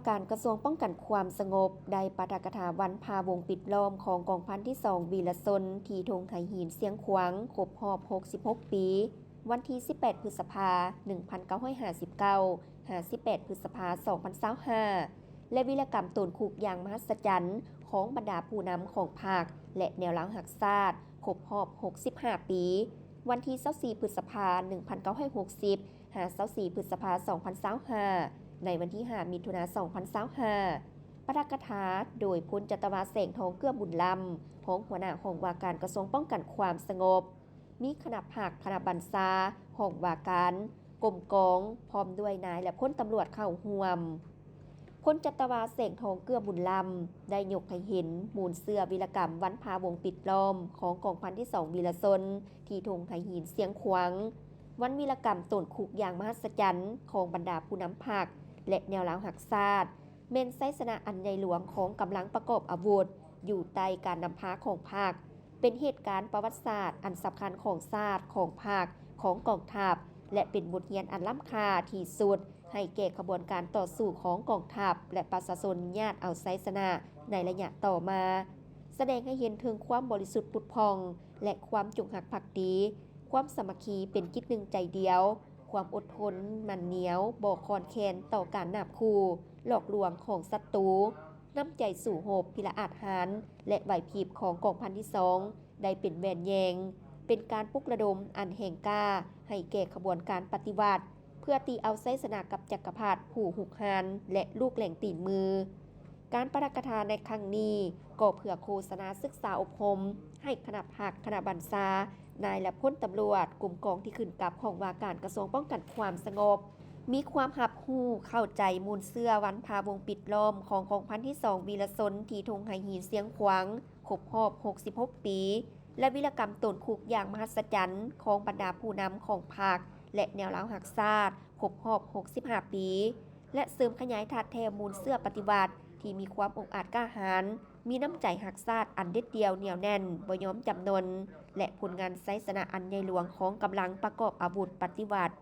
การกระทรวงป้องกันความสงบได้ปาฐกถาวันพาวงปิดล้อมของกองพันที่2วีรชนที่ธงไทยหินเสียงขวางครบรอบ66 ปีวันที่18พฤษภา1959 58พฤษภา2025และวิรกรรมตนคุกอย่างมหัศจรรย์ของบรรดาผู้นำของภาคและแนวหลังหักชาติครบรอบ65 ปีวันที่24พฤษภา1960 24พฤษภา2025ในวันที่5มิถุนายน2025ปาฐกถาโดยพลจัตวาแสงทองเกื้อบุญลำของหัวหน้าห้องว่าการกระทรวงป้องกันความสงบมีคณะภาคคณะบัญชาห้องว่าการกรมกองพร้อมด้วยนายและพลตำรวจเข้าร่วมพลจัตวาแสงทองเกื้อบุญลำได้ยกให้เห็นมูลเสื้อวีรกรรมวันพาวงปิดล้อมของกองพันที่2วีรชนที่ธงไทยหินเสียงขวางวันวีรกรรมตนคุกอย่างมหัศจรรย์ของบรรดาผู้นำภาคและแนวหลังหักชาติเมนไซสนะอันใหญ่หลวงของกำลังประกอบอาวุธอยู่ใต้การนำพาของภาคเป็นเหตุการณ์ประวัติศาสตร์อันสำคัญของชาติของภาคของกองทัพและเป็นบทเรียนอันล้ำค่าที่สุดให้แก่ขบวนการต่อสู้ของกองทัพและประชาชนญาติเอาไซสนะในระยะต่อมาแสดงให้เห็นถึงความบริสุทธิ์ผุดพองและความจงรักภักดีความสามัคคีเป็นจิตหนึ่งใจเดียวความอดทนมันเหนียวบ่คอนแคนต่อการนาบคู่หลอกลวงของศัตรูน้ำใจสู่โหบพิละอาจหารและไหวพริบของกองพันที่2ได้เป็นแวนแยงเป็นการปลุกระดมอันแห่งกล้าให้แก่ขบวนการปฏิวัติเพื่อตีเอาไซสนะกับจักรพรรดิผู้หุกหานและลูกแหล่งตีนมือการปาฐกถาในครั้งนี้ก็เพื่อโฆษณาศึกษาอบรมให้คณะภาคคณะบัญชานายและพลตำรวจกลุ่มกองที่ขึ้นกับของว่าการกระทรวงป้องกันความสงบมีความหับหู้เข้าใจมูลเสื้อวันพาวงปิดล้อมของกองพันที่2วีรชนที่ธงไทยหินเสียงขวางครบรอบ66 ปีและวิรกรรมตนคุกอย่างมหัศจรรย์ของบรรดาผู้นำของภาคและแนวหลังหักชาติครบรอบ65 ปีและเสริมขยายถาดแทนมูลเสื้อปฏิวัติที่มีความองอาจกล้าหาญมีน้ำใจหักชาติอันเด็ดเดียวเหนียวแน่นบ่ยอมจำนนและผลงานไซสนะอันใหญ่หลวงของกำลังประกอบอาวุธปฏิวัติ